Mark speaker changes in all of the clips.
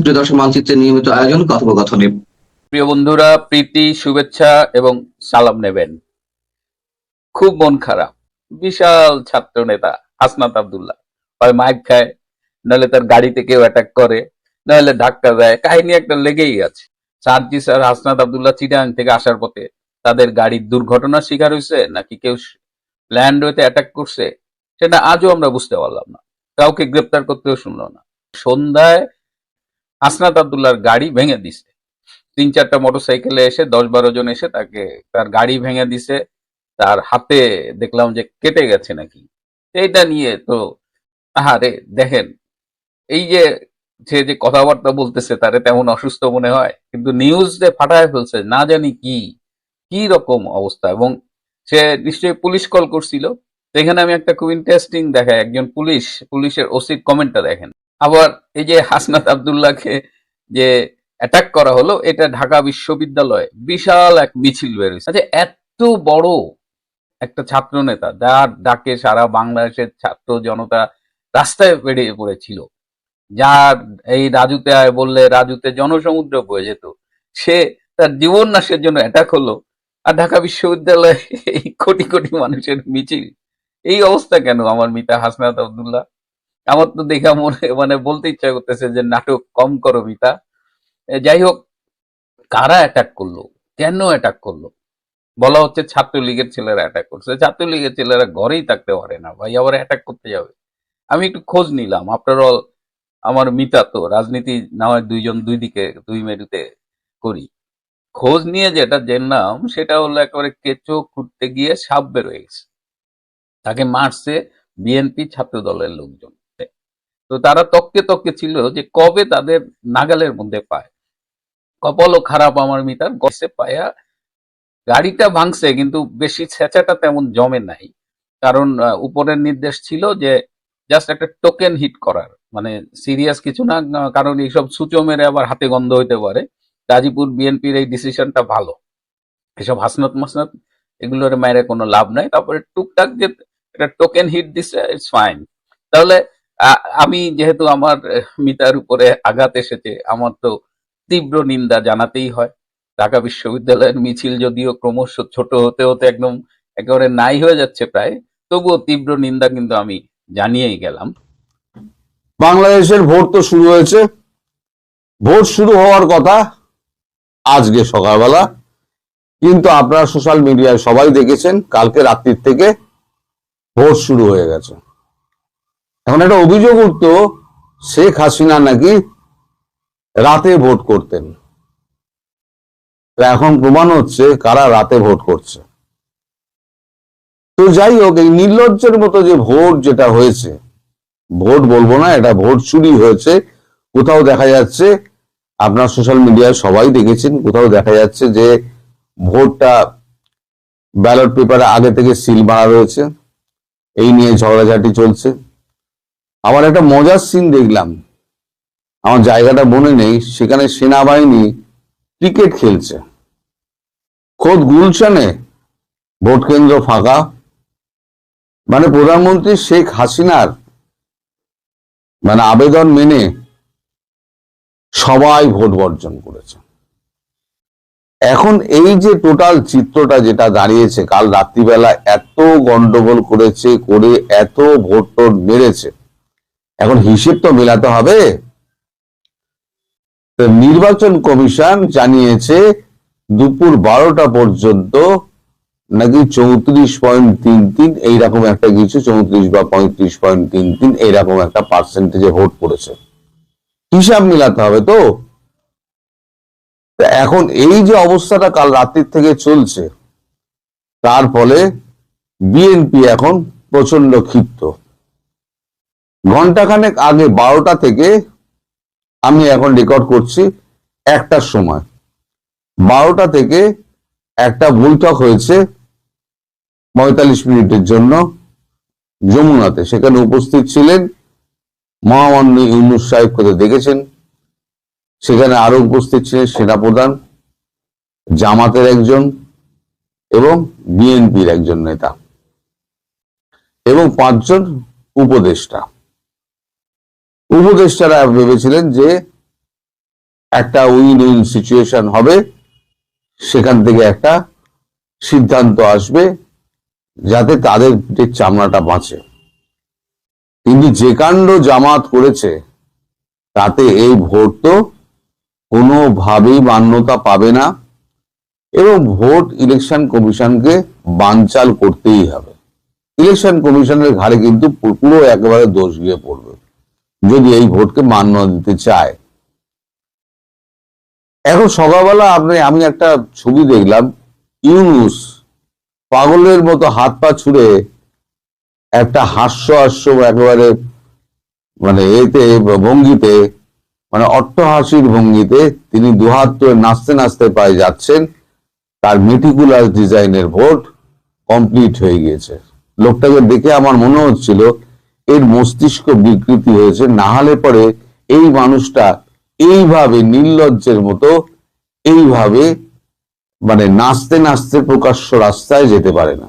Speaker 1: প্রিয় দর্শক, মানচিত্রের নিয়মিত আয়োজন কথোপকথনে।
Speaker 2: প্রিয় বন্ধুরা, প্রীতি, শুভেচ্ছা এবং সালাম নেবেন। খুব মন খারাপ। বিশাল ছাত্র নেতা হাসনাত আব্দুল্লাহ হয় মাইক খায়, নাহলে তার গাড়িতে কেউ অ্যাটাক করে, নাহলে ধাক্কা দেয়, কাহিনী একটা লেগেই আছে। সার্জি স্যার হাসনাত আব্দুল্লাহ চিটাগাং থেকে আসার পথে তাদের গাড়ির দুর্ঘটনার শিকার হয়েছে নাকি কেউ ল্যান্ড ওয়েতে অ্যাটাক করছে, সেটা আজও আমরা বুঝতে পারলাম না। কাউকে গ্রেপ্তার করতেও শুনলো না। সন্ধ্যায় হাসনাত আব্দুল্লাহর গাড়ি ভেঙে দিছে। ৩-৪টা মোটরসাইকেলে এসে ১০-১২ জন এসে তাকে তার গাড়ি ভেঙে দিছে। তার হাতে দেখলাম যে কেটে গেছে নাকি। এইটা নিয়ে তো আহারে দেখেন, এই যে সে যে কথাবার্তা বলতেছে তারে তেমন অসুস্থ মনে হয়, কিন্তু নিউজ যে ফাটায় ফেলছে না জানি কি কি রকম অবস্থা। এবং সে নিশ্চয়ই পুলিশ কল করছিল। তো এখানে আমি একটা খুব ইন্টারেস্টিং দেখায়, একজন পুলিশের ওসির কমেন্টটা দেখেন। আবার এই যে হাসনাত আব্দুল্লাহকে যে অ্যাটাক করা হলো, এটা ঢাকা বিশ্ববিদ্যালয়ে বিশাল এক মিছিল বের হয়েছে। আচ্ছা, এত বড় একটা ছাত্র নেতা যার ডাকে সারা বাংলাদেশের ছাত্র জনতা রাস্তায় বেরিয়ে পড়েছিল, যার এই রাজুতে আয় বললে রাজুতে জনসমুদ্র বয়ে যেত, সে তার জীবন নাশের জন্য অ্যাটাক হলো। আর ঢাকা বিশ্ববিদ্যালয়ে এই কোটি কোটি মানুষের মিছিল। এই অবস্থা কেন আমার মিতা হাসনাত আব্দুল্লাহ? আমার তো দেখা মানে বলতে ইচ্ছা করতেছে যে নাটক কম করো মিতা। যাই হোক, কারা অ্যাটাক করলো, কেন অ্যাটাক করলো? বলা হচ্ছে ছাত্রলীগের ছেলেরা অ্যাটাক করছে। ছাত্রলীগের ছেলেরা ঘরেই থাকতে পারে না ভাই, আবার অ্যাটাক করতে যাবে? আমি একটু খোঁজ নিলাম। আফটার অল আমার মিতা তো রাজনীতি না হয় দুইজন দুই দিকে দুই মেরুতে করি। খোঁজ নিয়ে যেটা জানলাম সেটা হলো একেবারে কেঁচো খুঁড়তে গিয়ে সাপ বেরোয় গেছে। তাকে মারছে বিএনপি ছাত্র দলের লোকজন। তো তারা তককে তককে ছিল যে কবে তাদের নাগালের মধ্যে পায়। কপালও খারাপ আমার মিতার, গসে পায়া গাড়িটা ভাঙছে, কিন্তু বেশি ছেঁচাটা তেমন জমে নাই। কারণ উপরের নির্দেশ ছিল যে জাস্ট একটা টোকেন হিট করার, মানে সিরিয়াস কিছু না। কারণ এইসব সূচো মেরে আবার হাতে গন্ধ হইতে পারে। গাজীপুর বিএনপির এই ডিসিশনটা ভালো। এসব হাসনাত মাসনাত এগুলোর মায়ের কোনো লাভ নাই। তারপরে টুকটাক যে একটা টোকেন হিট দিচ্ছে, ইটস ফাইন। তাহলে আমি যেহেতু আমার মিতার উপরে আঘাত এসেছে, আমার তো তীব্র নিন্দা জানাতেই হয়। ঢাকা বিশ্ববিদ্যালয়ের মিছিল যদিও ক্রমশ ছোট হতে হতে একদম একেবারে নাই হয়ে যাচ্ছে প্রায়, তবুও তীব্র নিন্দা কিন্তু আমি জানিয়েই গেলাম।
Speaker 3: বাংলাদেশের ভোট তো শুরু হয়েছে। ভোট শুরু হওয়ার কথা আজকে সকালবেলা, কিন্তু আপনারা সোশ্যাল মিডিয়ায় সবাই দেখেছেন কালকে রাত্রির থেকে ভোট শুরু হয়ে গেছে। এখন একটা অভিযোগ উঠতো শেখ হাসিনা নাকি রাতে ভোট করতেন। এখন প্রমাণ হচ্ছে কারা রাতে ভোট করছে। তো যাই হোক, এই নির্লজ্জের মতো যে ভোট যেটা হয়েছে, ভোট বলবো না, এটা ভোট চুরি হয়েছে। কোথাও দেখা যাচ্ছে, আপনার সোশ্যাল মিডিয়ায় সবাই দেখেছেন, কোথাও দেখা যাচ্ছে যে ভোটটা ব্যালট পেপারে আগে থেকে সিল মারা রয়েছে। এই নিয়ে ঝগড়াঝাটি চলছে। আবার একটা মজার সিন দেখলাম, আমার জায়গাটা মনে নেই, সেখানে সেনাবাহিনী ক্রিকেট খেলছে। খোদ গুলশানে ভোট কেন্দ্র ফাঁকা। মানে প্রধানমন্ত্রী শেখ হাসিনার মানে আবেদন মেনে সবাই ভোট বর্জন করেছে। এখন এই যে টোটাল চিত্রটা যেটা দাঁড়িয়েছে, কাল রাত্রিবেলা এত গন্ডগোল করেছে, করে এত ভোট টোট মেরেছে, এখন হিসেব তো মেলাতে হবে। নির্বাচন কমিশন জানিয়েছে দুপুর 12টা পর্যন্ত নাকি 34.33 এইরকম একটা কিছু, 34 বা 35.33 এইরকম একটা পার্সেন্টেজে ভোট পড়েছে। হিসাব মিলাতে হবে তো। এখন এই যে অবস্থাটা কাল রাত্রির থেকে চলছে, তার ফলে বিএনপি এখন প্রচন্ড ক্ষিপ্ত। ঘন্টাখানেক আগে 12টা থেকে, আমি এখন রেকর্ড করছি 1টার সময়, 12টা থেকে একটা বৈঠক হয়েছে 45 মিনিটের জন্য যমুনাতে। সেখানে উপস্থিত ছিলেন মহামান্য ইউনূস সাহেব, কোথায় দেখেছেন। সেখানে আরো উপস্থিত ছিলেন সেনাপ্রধান, জামাতের একজন এবং বিএনপির একজন নেতা এবং 5 জন উপদেষ্টা। উপদেষ্টারা ভেবেছিলেন যে একটা উইন উইন সিচুয়েশন হবে, সেখান থেকে একটা সিদ্ধান্ত আসবে যাতে তাদের যে চামড়াটা বাঁচে। কিন্তু যে কাণ্ড জামাত করেছে তাতে এই ভোট তো কোনোভাবেই মান্যতা পাবে না, এবং ভোট ইলেকশন কমিশনকে বানচাল করতেই হবে। ইলেকশন কমিশনের ঘাড়ে কিন্তু পুরো একেবারে দোষ গিয়ে পড়বে যদি এই ভোটকে মান্যতা দিতে চায়। এখন সকালবেলা আমি একটা ছবি দেখলাম, ইউনূস পাগলের মতো হাত পা ছুড়ে একটা হাস্য একেবারে মানে এতে ভঙ্গিতে, মানে অট্টহাসির ভঙ্গিতে তিনি দুহাত ধরে নাচতে নাচতে পায়ে যাচ্ছেন। তার মেটিকুলাস ডিজাইনের ভোট কমপ্লিট হয়ে গিয়েছে। লোকটাকে দেখে আমার মনে হচ্ছিল এর মস্তিষ্ক বিকৃতি হয়েছে, না হলে পরে এই মানুষটা এইভাবে নির্লজ্জের মতো এইভাবে মানে নাচতে নাচতে প্রকাশ্য রাস্তায় যেতে পারে না।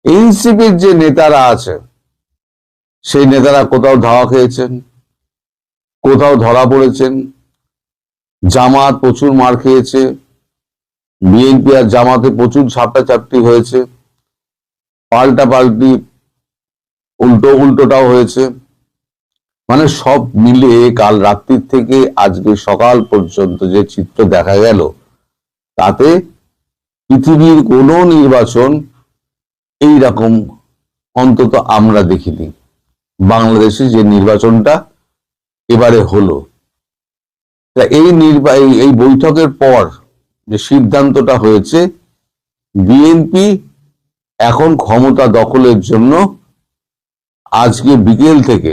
Speaker 3: এনসিপির যে নেতারা আছে সেই নেতারা কোথাও ধাওয়া খেয়েছেন, কোথাও ধরা পড়েছেন। জামাত প্রচুর মার খেয়েছে, বিএনপি আর জামাতে প্রচুর ঝাপটাঝাপটি হয়েছে, পাল্টাপাল্টি উল্টোটাও হয়েছে। মানে সব মিলে কাল রাত্রির থেকে আজকে সকাল পর্যন্ত যে চিত্র দেখা গেল, তাতে পৃথিবীর কোন নির্বাচন এই রকম অন্তত আমরা দেখিনি। বাংলাদেশে যে নির্বাচনটা এবারে হলো, তা এই বৈঠকের পর যে সিদ্ধান্তটা হয়েছে, বিএনপি এখন ক্ষমতা দখলের জন্য আজকে বিকেল থেকে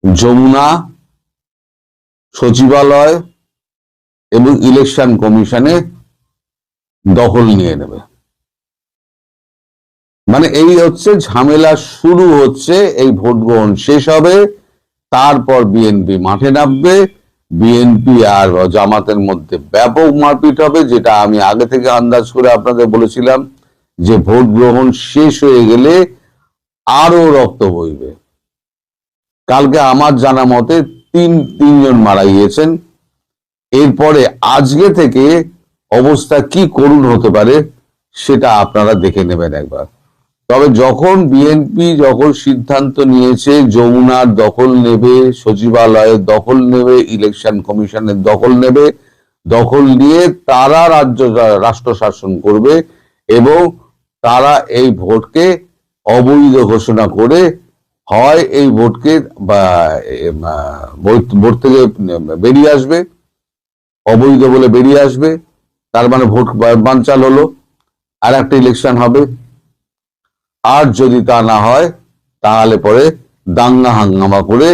Speaker 3: যমুনা, সচিবালয় এবং ইলেকশন কমিশনে দখল নিয়ে নেবে। মানে এই হচ্ছে ঝামেলা শুরু হচ্ছে, এই ভোট গ্রহণ শেষ হবে, তারপর বিএনপি মাঠে নামবে, বিএনপি আর জামাতের মধ্যে ব্যাপক মারপিট হবে, যেটা আমি আগে থেকে আন্দাজ করে আপনাদের বলেছিলাম যে ভোট গ্রহণ শেষ হয়ে গেলে আরো রক্ত বইবে। কালকে আমার জানা মতে তিনজন মারা গিয়েছেন। এরপরে আজকে থেকে অবস্থা কি করুণ হতে পারে সেটা আপনারা দেখে নেবেন একবার। তবে যখন বিএনপি সিদ্ধান্ত নিয়েছে যমুনার দখল নেবে, সচিবালয়ের দখল নেবে, ইলেকশন কমিশনের দখল নেবে, দখল নিয়ে তারা রাষ্ট্র শাসন করবে এবং তারা এই ভোটকে অবৈধ ঘোষণা করে হয় এই ভোটকে ভোট থেকে বেরিয়ে আসবে, অবৈধ বলে বেরিয়ে আসবে, তার মানে ভোট বানচাল হলো, আর একটা ইলেকশন হবে। আর যদি তা না হয় তাহলে পরে দাঙ্গা হাঙ্গামা করে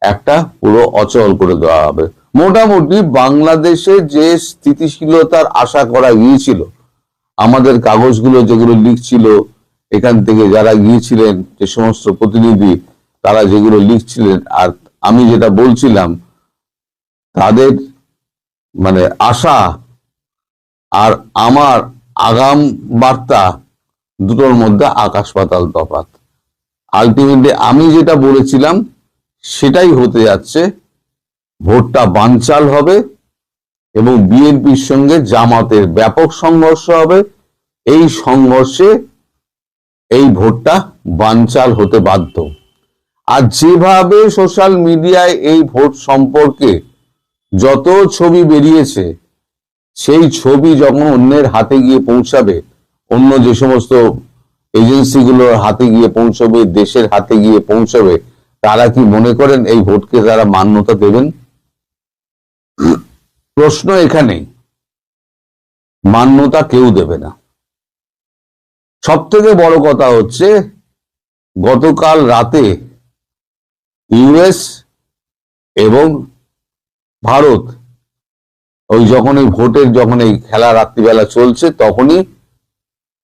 Speaker 3: একটা পুরো অচল করে দেওয়া হবে। মোটামুটি বাংলাদেশে যে স্থিতিশীলতার আশা করা গিয়েছিল, আমাদের কাগজগুলো যেগুলো লিখছিল, এখান থেকে যারা গিয়েছিলেন যে সমস্ত প্রতিনিধি, তারা যেগুলো লিখছিলেন আর আমি যেটা বলছিলাম, তাদের মানে আশা আর আমার আগাম বার্তা দুটোর মধ্যে আকাশ পাতাল তফাৎ। আলটিমেটলি আমি যেটা বলেছিলাম সেটাই হতে যাচ্ছে। ভোটটা বানচাল হবে এবং বিএনপির সঙ্গে জামাতের ব্যাপক সংঘর্ষ হবে। এই সংঘর্ষে এই ভোটটা বানচাল হতে বাধ্য। আর যেভাবে সোশ্যাল মিডিয়ায় এই ভোট সম্পর্কে যত ছবি বেরিয়েছে, সেই ছবি যখন অন্যের হাতে গিয়ে পৌঁছাবে, অন্য যে সমস্ত এজেন্সিগুলোর হাতে গিয়ে পৌঁছবে, দেশের হাতে গিয়ে পৌঁছবে, তারা কি মনে করেন এই ভোটকে তারা মান্যতা দেবেন? প্রশ্ন এখানেই, মান্যতা কেউ দেবে না। সব থেকে বড় কথা হচ্ছে, গতকাল রাতে ইউএস এবং ভারত যখন এই ভোটের এই খেলা রাত্রিবেলা চলছে, তখনই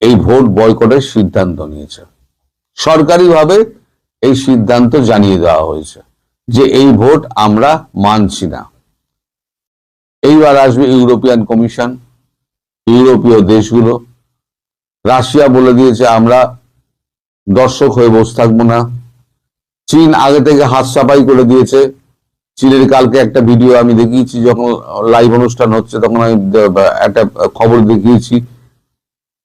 Speaker 3: এই ভোট বয়কটের সিদ্ধান্ত নিয়েছে। সরকারিভাবে এই সিদ্ধান্ত জানিয়ে দেওয়া হয়েছে যে এই ভোট আমরা মানছি না। এইবার আসবে ইউরোপিয়ান কমিশন, ইউরোপীয় দেশগুলো, রাশিয়া বলে দিয়েছে আমরা দর্শক হয়ে বসে থাকবো না, চীন আগে থেকে হাত সাফাই করে দিয়েছে, চীনের কালকে একটা ভিডিও আমি দেখিয়েছি, যখন লাইভ অনুষ্ঠান হচ্ছে তখন আমি একটা খবর দেখিয়েছি।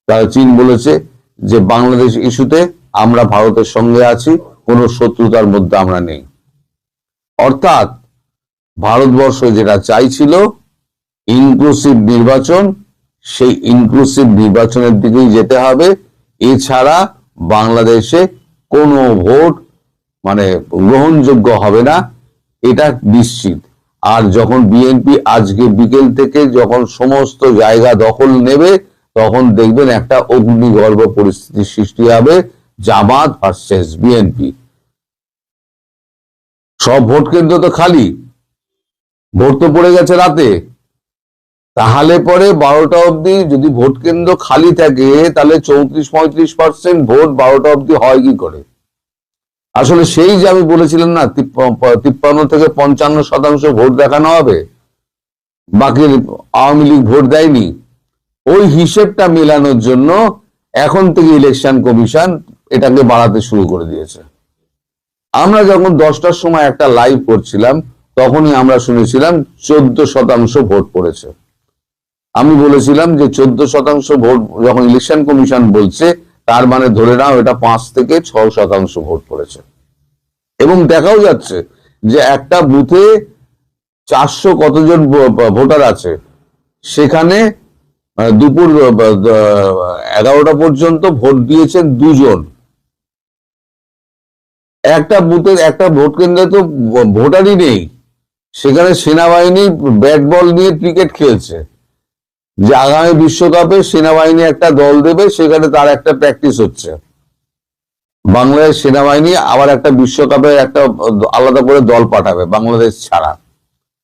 Speaker 3: তারা চীন বলেছে যে বাংলাদেশ ইস্যুতে আমরা ভারতের সঙ্গে আছি, কোনো শত্রুতার মধ্যে আমরা নেই। অর্থাৎ ভারতবর্ষ যেটা চাইছিল ইনক্লুসিভ নির্বাচন, সেই ইনক্লুসিভ নির্বাচনের দিকেই যেতে হবে। এছাড়া বাংলাদেশে কোনো ভোট মানে গ্রহণযোগ্য হবে না, এটা নিশ্চিত। আর যখন বিএনপি আজকে বিকেল থেকে যখন সমস্ত জায়গা দখল নেবে, তখন দেখবেন একটা অগ্নিগর্ভ পরিস্থিতির সৃষ্টি হবে, জামাত ভার্সেস বিএনপি। সব ভোট কেন্দ্র তো খালি, ভোট তো পড়ে গেছে রাতে। তাহলে পরে 12টা অবধি যদি ভোট কেন্দ্র খালি থাকে, তাহলে 34-35% ভোট 12টা অবধি হয় কি করে? আসলে সেই যে আমি বলেছিলাম না, 53 থেকে 55% ভোট দেখানো হবে, বাকি আওয়ামী লীগ ভোট দেয়নি, ওই হিসেবটা মেলানোর জন্য এখন থেকে ইলেকশন কমিশন এটাকে বাড়াতে শুরু করে দিয়েছে। আমরা যখন 10টার সময় একটা লাইভ করছিলাম, তখনই আমরা শুনেছিলাম 14% ভোট পড়েছে। আমি বলেছিলাম যে 14% ভোট যখন ইলেকশন কমিশন বলছে, তার মানে ধরে নাও এটা 5 থেকে 6% ভোট পড়েছে। এবং দেখাও যাচ্ছে যে একটা বুথে 400 কতজন ভোটার আছে, সেখানে দুপুর 11টা পর্যন্ত ভোট দিয়েছেন 2 জন। একটা বুথের একটা ভোট কেন্দ্রে তো ভোটারই নেই, সেখানে সেনাবাহিনী ব্যাট বল নিয়ে ক্রিকেট খেলছে। যে আগামী বিশ্বকাপে সেনাবাহিনী একটা দল দেবে, সেখানে তার একটা প্র্যাকটিস হচ্ছে। বাংলাদেশ সেনাবাহিনী আবার একটা বিশ্বকাপে একটা আলাদা করে দল পাঠাবে বাংলাদেশ ছাড়া,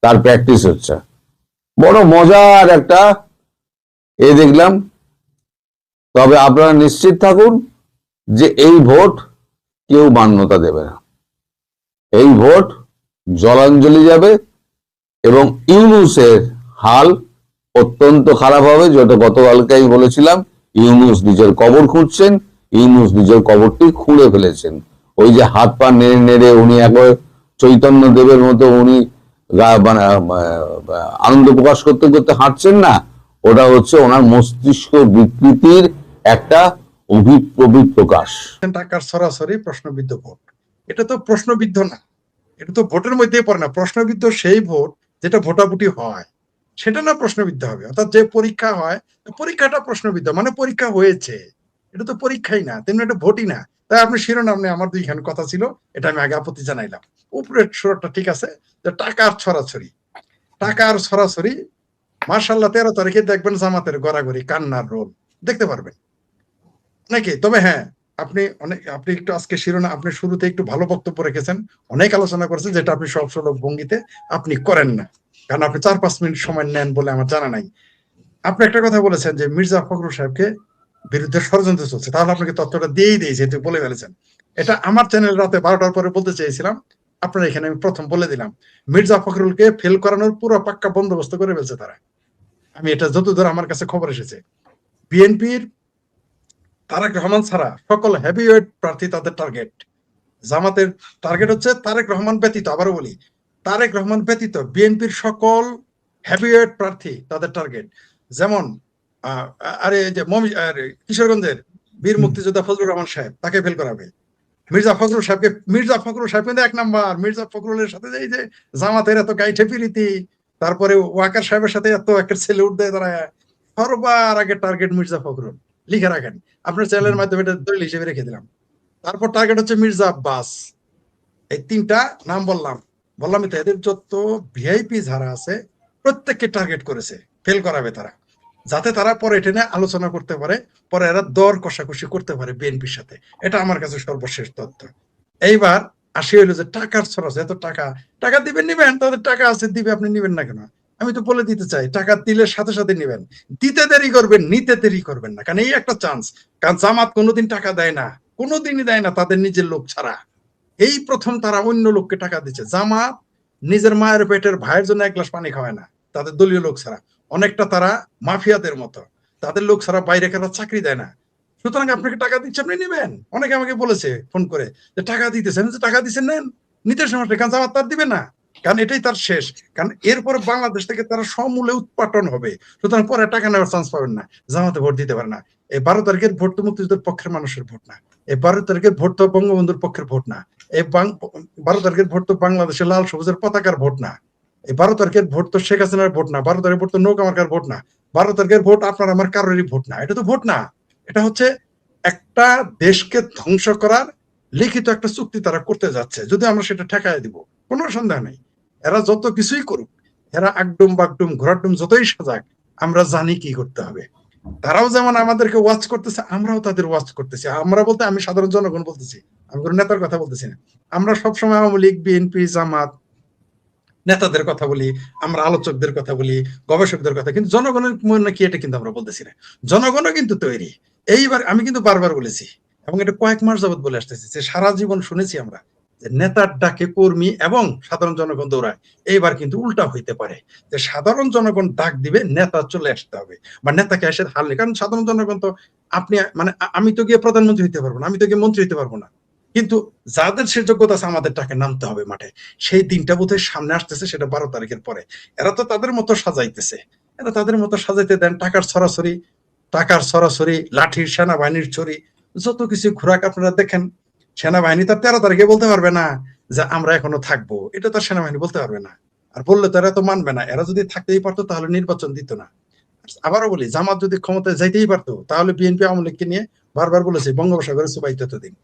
Speaker 3: তার প্র্যাকটিস হচ্ছে। বড় মজার একটা দেখলাম। তবে আপনারা নিশ্চিত থাকুন যে এই ভোট কেউ মান্যতা দেবে না, এই ভোট জলাঞ্জলি যাবে। এবং ইউনূসের হাল অত্যন্ত খারাপ হবে, যেটা গতকালকে আমি বলেছিলাম। ইউনূস নিজের কবর খুঁড়ছেন, ইউনূস নিজের কবরটি খুঁড়ে ফেলেছেন। ওই যে হাত পা নেড়ে নেড়ে উনি একবার চৈতন্য দেবের মতো উনি আনন্দ প্রকাশ করতে করতে হাঁটছেন না, ওটা হচ্ছে ওনার মস্তিষ্ক বিকৃতির একটা অভিপ্রকাশ।
Speaker 4: টাকার সরাসরি প্রশ্নবিদ্ধ ভোট, এটা তো প্রশ্নবিদ্ধ না, এটা তো ভোটের মধ্যেই পড়ে না। প্রশ্নবিদ্ধ সেই ভোট যেটা ভোটাভুটি হয়, সেটা না প্রশ্নবিদ্ধ হবে। অর্থাৎ যে পরীক্ষা হয়, পরীক্ষাটা প্রশ্নবিদ্ধ, মানে পরীক্ষা হয়েছে, এটা তো পরীক্ষাই না, তেমনি এটা ভোটই না। তাই আপনি শিরোনাম নিয়ে আমার 2খান কথা ছিল, এটা আমি আগে আপত্তি জানাইলাম। উপরের সুরটা ঠিক আছে, যে টাকার ছড়াছড়ি, টাকার ছড়াছড়ি। মার্শাল্লাহ 13 তারিখে দেখবেন জামাতের গড়াগড়ি কান্নার রোল দেখতে পারবেন নাকি। তবে হ্যাঁ, আপনি একটু আজকে শিরোনাম, আপনি শুরুতে একটু ভালো বক্তব্য রেখেছেন, অনেক আলোচনা করেছেন, যেটা আপনি সব সরল ভঙ্গিতে আপনি করেন না, কারণ আপনি 4-5 মিনিট সময় নেন বলে আমার জানা নাই। আপনি একটা কথা বলেছেন যে মির্জা ফখরুল সাহেবকে বিরুদ্ধে ষড়যন্ত্র চলছে, তাহলে আপনাকে তথ্যটা দিয়েই দিই, যেহেতু বলে ফেলেছেন। এটা আমার চ্যানেল রাতে 12টার পরে বলতে চেয়েছিলাম, আপনার এখানে আমি প্রথম বলে দিলাম। মির্জা ফখরুলকে ফেল করানোর পুরো পাক্কা বন্দোবস্ত করে ফেলছে তারা। আমি এটা যতদূর আমার কাছে খবর এসেছে, বিএনপির তারেক রহমান ছাড়া সকল হেভিওয়েট প্রার্থী তাদের টার্গেট। জামাতের টার্গেট হচ্ছে তারেক রহমান ব্যতীত, আবারও বলি, তারেক রহমান ব্যতীত বিএনপির সকল হেভিওয়েট প্রার্থী তাদের টার্গেট। যেমন আরে যে কিশোরগঞ্জের বীর মুক্তিযোদ্ধা ফজলুর রহমান সাহেব, তাকে ফেল করাবে। মির্জা ফখরুল সাহেব কিন্তু 1 নাম্বার। মির্জা ফখরুলের সাথে এই যে জামাতের এত গাইঠে পিরিতি, তারপরে ওয়াকার সাহেবের সাথে এত একটা ছেলে উঠতে তারা, সবার আগে টার্গেট মির্জা ফখরুল, লিখে রাখেন, আপনার চ্যানেলের মাধ্যমে এটা দলিল হিসেবে রেখে দিলাম। তারপর টার্গেট হচ্ছে মির্জা আব্বাস। এই 3টা নাম বললাম তো, এদের যত ভিআইপি যারা আছে প্রত্যেককে টার্গেট করেছে, ফেল করাবে তারা, যাতে তারা পরে এটা নিয়ে আলোচনা করতে পারে, পরে এরা দর কষাকষি করতে পারে বিএনপির সাথে। এটা আমার কাছে সর্বশেষ তথ্য। এইবার আসি হইলো যে টাকার ছড়াছ, এত টাকা দিবেন, নিবেন, তাদের টাকা আছে দিবে, আপনি নিবেন না কেন? আমি তো বলে দিতে চাই, টাকা দিলে সাথে সাথে নিবেন, দিতে দেরি করবেন, নিতে দেরি করবেন না, কারণ এই একটা চান্স। কারণ জামাত কোনোদিন টাকা দেয় না, কোনোদিনই দেয় না তাদের নিজের লোক ছাড়া। এই প্রথম তারা অন্য লোককে টাকা দিচ্ছে। জামাত নিজের মায়ের পেটের ভাইয়ের জন্য 1 গ্লাস পানি খাওয়ায় না তাদের দলীয় লোক ছাড়া। অনেকটা তারা মাফিয়াদের মতো, তাদের লোক ছাড়া বাইরে কারা চাকরি দেয় না। সুতরাং আপনাকে টাকা দিচ্ছে, আপনি নিবেন। অনেকে আমাকে বলেছে ফোন করে যে টাকা দিতেছেন, যে টাকা দিচ্ছেন নেন, নিতে সমস্যা, কারণ জামাত তার দিবে না। কারণ এটাই তার শেষ। কারণ এরপরে বাংলাদেশ থেকে তারা সমূলে উৎপাটন হবে, সুতরাং পরে টাকা নেওয়ার চান্স পাবেন না, জামাতে ভোট দিতে পারে না। এই 12 তারিখের ভোট তো মুক্তিযুদ্ধের পক্ষের মানুষের ভোট না, এই 12 তারিখের ভোট তো বঙ্গবন্ধুর পক্ষের ভোট না, এই 12 তারিখের ভোট তো বাংলাদেশের লাল সবুজের পতাকার ভোট না, এই 12 তারিখের ভোট তো শেখ হাসিনার ভোট না, 12 তারিখের ভোট তো নৌকা মার্কার ভোট না, 12 তারিখের ভোট আপনার আমার কারোরই ভোট না। এটা তো ভোট না, এটা হচ্ছে একটা দেশকে ধ্বংস করার লিখিত একটা চুক্তি তারা করতে যাচ্ছে, যদি আমরা সেটা ঠেকায় দিব কোনো সন্দেহ নেই। এরা যত কিছুই করুক, এরা আগডুম বাগডুম ঘোরাডুম যতই সাজাক, আমরা জানি কি করতে হবে। তারাও যেমন আমাদেরকে ওয়াচ করতেছে, আমরাও তাদের ওয়াচ করতেছি। আমরা বলতে আমি সাধারণ জনগণ বলতেছি, আমি কোনো নেতার কথা বলতেছি না। আমরা সবসময় আওয়ামী লীগ, বিএনপি, জামাত নেতাদের কথা বলি, আমরা আলোচকদের কথা বলি, গবেষকদের কথা, কিন্তু জনগণের মনে কি এটা কিন্তু আমরা বলতেছি না। জনগণও কিন্তু তৈরি। এইবার আমি কিন্তু বারবার বলেছি এবং এটা কয়েক মাস যাবত বলে আসতেছি যে সারা জীবন শুনেছি আমরা যে নেতার ডাকে কর্মী এবং সাধারণ জনগণ দৌড়ায়। এইবার কিন্তু উল্টা হইতে পারে যে সাধারণ জনগণ ডাক দিবে, নেতা চলে আসতে হবে বা নেতাকে এসে হাল নেই। কারণ সাধারণ জনগণ তো আপনি মানে আমি তো গিয়ে প্রধানমন্ত্রী হইতে পারবো না, আমি তো গিয়ে মন্ত্রী হইতে পারবো না, কিন্তু যাদের সে যোগ্যতা আছে আমাদের টাকে নামতে হবে মাঠে। সেই দিনটা বোধহয় সামনে আসতেছে, সেটা 12 তারিখের পরে। এরা তো তাদের মতো সাজাইতেছে, এরা তাদের মতো সাজাইতে দেন, টাকার সরাসরি লাঠির সেনাবাহিনীর ছড়ি যত কিছু ঘোরাক আপনারা দেখেন। সেনাবাহিনী তার 13 তারিখে বলতে পারবে না যে আমরা এখনো থাকবো, এটা তার সেনাবাহিনী বলতে পারবে না, আর বললে তো এরা তো মানবে না। এরা যদি থাকতেই পারতো তাহলে নির্বাচন দিত না। আবারও বলি, জামাত যদি ক্ষমতায় যাইতেই পারতো তাহলে বিএনপি আওয়ামী লীগকে নিয়ে বারবার বলেছে বঙ্গোপসাগরে সুবাইতে দিন,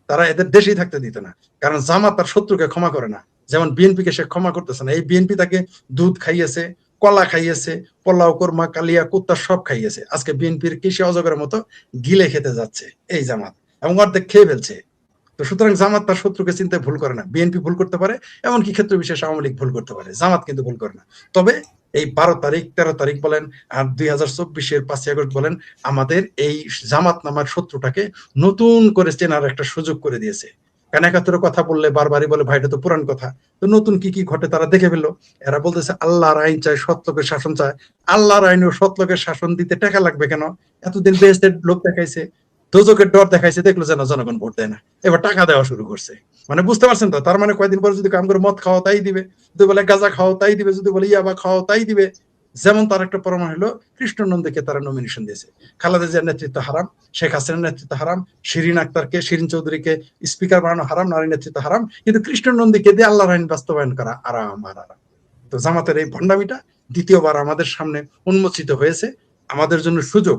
Speaker 4: তারা এদের দেশেই থাকতে দিত না। কারণ জামাত তার শত্রুকে ক্ষমা করে না, যেমন বিএনপিকে সে ক্ষমা করতেছে না। এই বিএনপি তাকে দুধ খাইয়েছে, কলা খাইয়েছে, পোলাও কোরমা কালিয়া কুত্তা সব খাইয়েছে। আজকে বিএনপির কৃষি অজগরের মতো গিলে খেতে যাচ্ছে এই জামাত, এবং অর্ধেক খেয়ে ফেলছে। তো সুতরাং জামাত তার শত্রুকে চিন্তায় ভুল করে না। বিএনপি ভুল করতে পারে, এমনকি ক্ষেত্র বিশেষ আওয়ামী লীগ ভুল করতে পারে, জামাত কিন্তু ভুল করে না। তবে এই 12 তারিখ 13 তারিখ বলেন আর 2024-এর 5ই আগস্ট বলেন, আমাদের এই জামাত নামার শত্রুটাকে নতুন করে চেনার একটা সুযোগ করে দিয়েছে। কারণ 71 কথা বললে বারবারই বলে ভাই এটা তো পুরান কথা, তো নতুন কি কি ঘটে তারা দেখে ফেললো। এরা বলতেছে আল্লাহর আইন চায়, সৎ লোকের শাসন চায়। আল্লাহর আইন ও সৎ লোকের শাসন দিতে টাকা লাগবে কেন? এতদিন বেহেশতের লোক দেখাইছে, দোজখের ডর দেখাইছে, দেখলো যেন জনগণ ভোট দেয় না, এবার টাকা দেওয়া শুরু করছে। মানে বুঝতে পারছেন তো? তার মানে কয়েকদিন পরে যদি কাম করে মদ খাওয়া তাই দিবে, যদি বলে গাঁজা খাওয়া তাই দিবে, যদি বলে ইয়াবা খাওয়া তাই দিবে। যেমন তার একটা প্রমাণ হলো কৃষ্ণনন্দীকে তারা নমিনেশন দিয়েছে। খালেদা জিয়ার নেতৃত্ব হারাম, শেখ হাসিনার নেতৃত্ব হারাম, শিরিন চৌধুরীকে স্পিকার বানানো হারাম, নারী নেতৃত্ব হারাম, কিন্তু কৃষ্ণনন্দীকে দিয়ে আল্লাহর আইন বাস্তবায়ন করা আরাম আর আরাম। তো জামাতের এই ভণ্ডামিটা দ্বিতীয়বার আমাদের সামনে উন্মোচিত হয়েছে। আমাদের জন্য সুযোগ,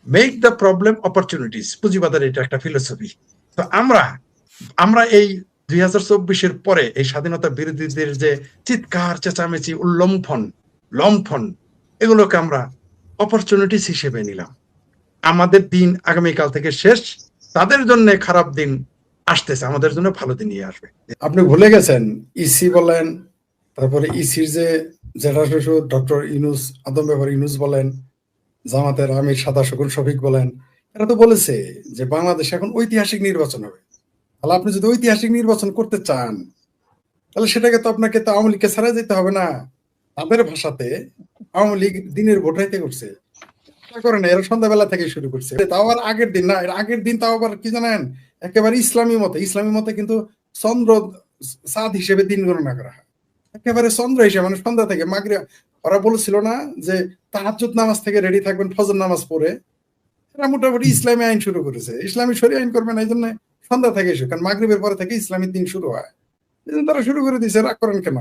Speaker 4: মেক দ্য প্রবলেম অপরচুনিটিস, পুঁজিবাদের এটা একটা ফিলোসফি। তো আমরা এই 2024-এর পরে এই স্বাধীনতা বিরোধীদের যে চিৎকার চেঁচামেচি লম্ফন এগুলোকে আমরা অপরচুনিটিস হিসেবে নিলাম। আমাদের দিন আগামীকাল থেকে শেষ, তাদের জন্য খারাপ দিন আসতেছে, আমাদের জন্য ভালো দিন নিয়ে আসবে।
Speaker 5: আপনি ভুলে গেছেন ইসি বলেন, তারপরে ইসির যে জেঠা শ্বশুর ডক্টর ইউনূস, আদম ব্যাপার ইউনূস বলেন, জামাতের আমির সাদা শকুন শফিক বলেন, এরা তো বলেছে যে বাংলাদেশে এখন ঐতিহাসিক নির্বাচন হবে। তাহলে আপনি যদি ঐতিহাসিক নির্বাচন করতে চান তাহলে সেটাকে তো আপনাকে তো আওয়ামী লীগকে ছাড়া যেতে হবে না। তাদের ভাষাতে আওয়ামী লীগ দিনের ভোট হইতে করছে, করে না, এরা সন্ধ্যাবেলা থেকে শুরু করছে। তাও আবার আগের দিন না, এর আগের দিন তাও আবার কি জানেন, একেবারে ইসলামী মতে কিন্তু চন্দ্র চাঁদ হিসেবে দিন গণনা করা হয়, একেবারে চন্দ্র হিসেবে, মানে সন্ধ্যা থেকে মাগরিব। ওরা বলেছিল না যে তাহাজ্জুদ নামাজ থেকে রেডি থাকবেন ফজর নামাজ পড়ে। এরা মোটামুটি ইসলামী আইন শুরু করেছে, ইসলামী শরীয় আইন করবে না, এই জন্য সন্ধ্যা থেকে শুরু, কারণ মাগরিবের পরে থেকে ইসলামী দিন শুরু হয়, এই জন্য তারা শুরু করে দিয়েছে। রাগ করেন কেন?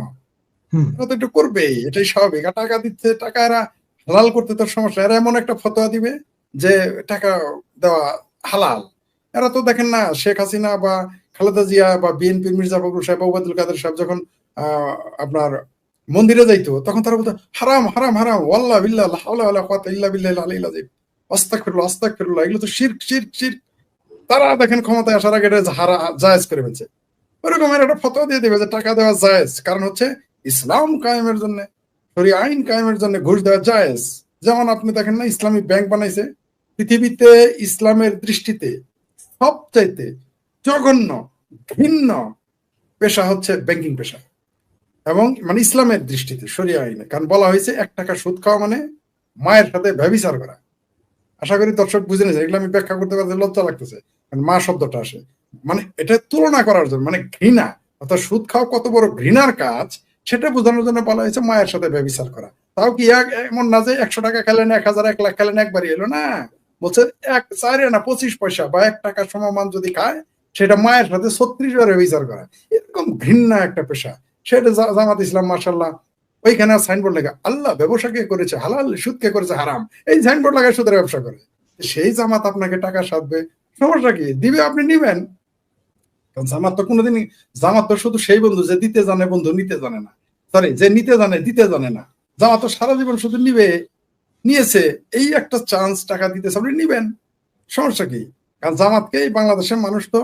Speaker 5: এরা তো একটু করবেই, এটাই স্বাভাবিক। আর টাকা দিচ্ছে, টাকা এরা হালাল করতে তোর সমস্যা, এরা এমন একটা ফতোয়া দিবে যে টাকা দেওয়া হালাল। এরা তো দেখেন না, শেখ হাসিনা বা খালেদা জিয়া বা বিএনপির মির্জা ফখরুল সাহেব, ওবায়দুল কাদের সাহেব যখন আপনার মন্দিরে যাইতো, তখন তারা বলতো হারাম হারাম হারাম, ওয়াল্লাহ বিল্লাহ লা হাওলা ওয়ালা কুওয়াতা ইল্লা বিল্লাহিল আলিয়্যিল আযীম, আস্তাগফিরুল্লাহ আস্তাগফিরুল্লাহ, এগুলো তো শিরক শিরক শিরক। তারা দেখেন ক্ষমতায় আসার আগে এটা জায়েজ করে ফেলছে। ওরকম একটা ফতোয়া দিয়ে দেবে যে টাকা দেওয়া জায়েজ, কারণ হচ্ছে ইসলাম কায়েমের জন্য, শরিয়া আইন কায়েমের জন্য ঘুষ দেওয়া জায়েজ। যেমন আপনি দেখেন না, ইসলামিক ব্যাংক বানাইছে। পৃথিবীতে ইসলামের দৃষ্টিতে সবচাইতে জঘন্য ঘৃণ্য পেশা হচ্ছে ব্যাংকিং পেশা, এবং মানে ইসলামের দৃষ্টিতে শরিয়া আইনে, কারণ বলা হয়েছে 1 টাকা সুদ খাওয়া মানে মায়ের সাথে ব্যভিচার করা। আশা করি দর্শক বুঝে নিয়েছে, এগুলো আমি ব্যাখ্যা করতে পারতে লজ্জা লাগতেছে, কারণ মা শব্দটা আসে মানে এটা তুলনা করার জন্য, মানে ঘৃণা, অর্থাৎ সুদ খাওয়া কত বড় ঘৃণার কাজ সেটা বোঝানোর জন্য বলা হয়েছে মায়ের সাথে ব্যভিচার করা। তাও কি এমন না যে 100 টাকা খেলেন, 1000, 1 লাখ খেলেন, একবারই এলো না। বলছে 4 আনা 25 পয়সা বা 1 টাকা সমমান যদি খায়, সেটা মায়ের সাথে 36 বার ব্যভিচার করা। এরকম ঘৃণা একটা পেশা। সেটা জামাত ইসলাম মাশাআল্লাহ ওইখানে সাইনবোর্ড লেখা, আল্লাহ ব্যবসা কে করেছে হালাল, সুদ কে করেছে হারাম, এই সাইনবোর্ড লাগায় সুদের ব্যবসা করে। সেই জামাত আপনাকে টাকা সাধবে, সমস্যা কি? দিবে, আপনি নিবেন। কারণ জামাত তো কোনোদিনই, জামাত তো শুধু সেই বন্ধু যে দিতে জানে, বন্ধু নিতে জানে না। সরি, যে নিতে জানে দিতে জানে না। জামাত তো সারা জীবন শুধু নিবে, নিয়েছে, এই একটা চান্স টাকা দিতেছে, আপনি নিবেন, সমস্যা কি? কারণ জামাতকে এই বাংলাদেশের মানুষ তো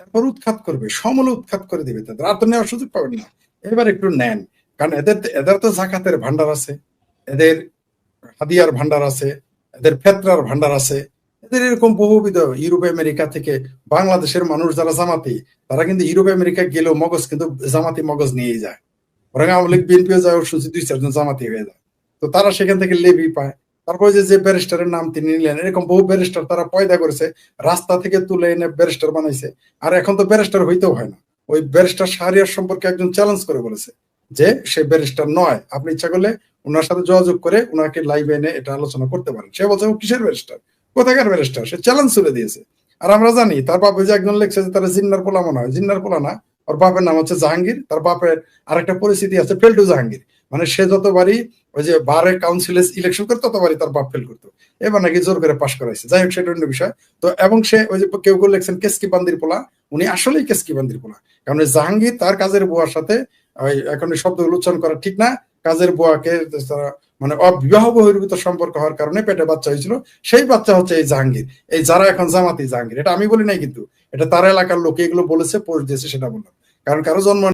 Speaker 5: এরপর উৎখাত করবে, সমলে উৎখাত করে দিবে, তাদের আর তো নেওয়ার সুযোগ পাবেন না। এবার একটু নেন, কারণ এদের তো জাকাতের ভান্ডার আছে, এদের হাদিয়ার ভান্ডার আছে, এদের ফেতরার ভান্ডার আছে, এদের এরকম বহুবিধ। ইউরোপ আমেরিকা থেকে বাংলাদেশের মানুষ যারা জামাতি, তারা কিন্তু ইউরোপ আমেরিকা গেলেও মগজ কিন্তু জামাতি মগজ নিয়েই যায়। ওরা আওয়ামী লীগ বিএনপিও যায়, ওর শুনছি 2-4 জন জামাতি হয়ে যায়। তো তারা সেখান থেকে লেবি পায়। তারপরে যে ব্যারিস্টারের নাম তিনি নিলেন, এরকম বহু ব্যারিস্টার তারা পয়দা করেছে, রাস্তা থেকে তুলে এনে ব্যারিস্টার বানাইছে। আর এখন তো ব্যারিস্টার হইতেও হয় না। ওই ব্যারিস্টার শাহরিয়ার সম্পর্কে একজন চ্যালেঞ্জ করে বলেছে যে সে ব্যারিস্টার নয়, আপনি ইচ্ছা করলে ওনার সাথে যোগাযোগ করে ওনাকে লাইভে এনে এটা আলোচনা করতে পারেন। সে বলছে ও কিসের ব্যারিস্টার, কোথাকার ব্যারিস্টার, সে চ্যালেঞ্জ তুলে দিয়েছে। আর আমরা জানি তার বাপে যে একজন লেখছে যে তারা জিন্নার পোলা মনে হয়, জিন্নার পোলা না, ওর বাপের নাম হচ্ছে জাহাঙ্গীর। তার বাপের আরেকটা পরিস্থিতি আছে, ফেলটু জাহাঙ্গীর। মানে সে যতবারই ওই যে বারে কাউন্সিলে ইলেকশন করতো, ততবারই তার বাপ ফেল করতো। এবার নাকি জোর করে পাশ করাইছে। যাই হোক, সেটা অন্য বিষয়। তো এবং সে ওই যে কেউ কেউ লেখছেন কেসকি বান্দির পোলা, উনি আসলেই কেসকি বান্দির পোলা। কারণ জাহাঙ্গীর তার কাজের বুয়ার সাথে, এখন এই শব্দগুলো উচ্চারণ করা ঠিক না, কাজের বুয়াকে মানে অবিবাহ বহির্ভূত সম্পর্ক হওয়ার কারণে পেটে বাচ্চা হয়েছিল, সেই বাচ্চা হচ্ছে এই জাহাঙ্গীর। এই যারা এখন জামাতি জাহাঙ্গীর, এটা আমি বলি নাই কিন্তু, এটা তার এলাকার লোকে এগুলো বলেছে, পোস্ট দিয়েছে, সেটা বললাম। কারণ কারো জন্ম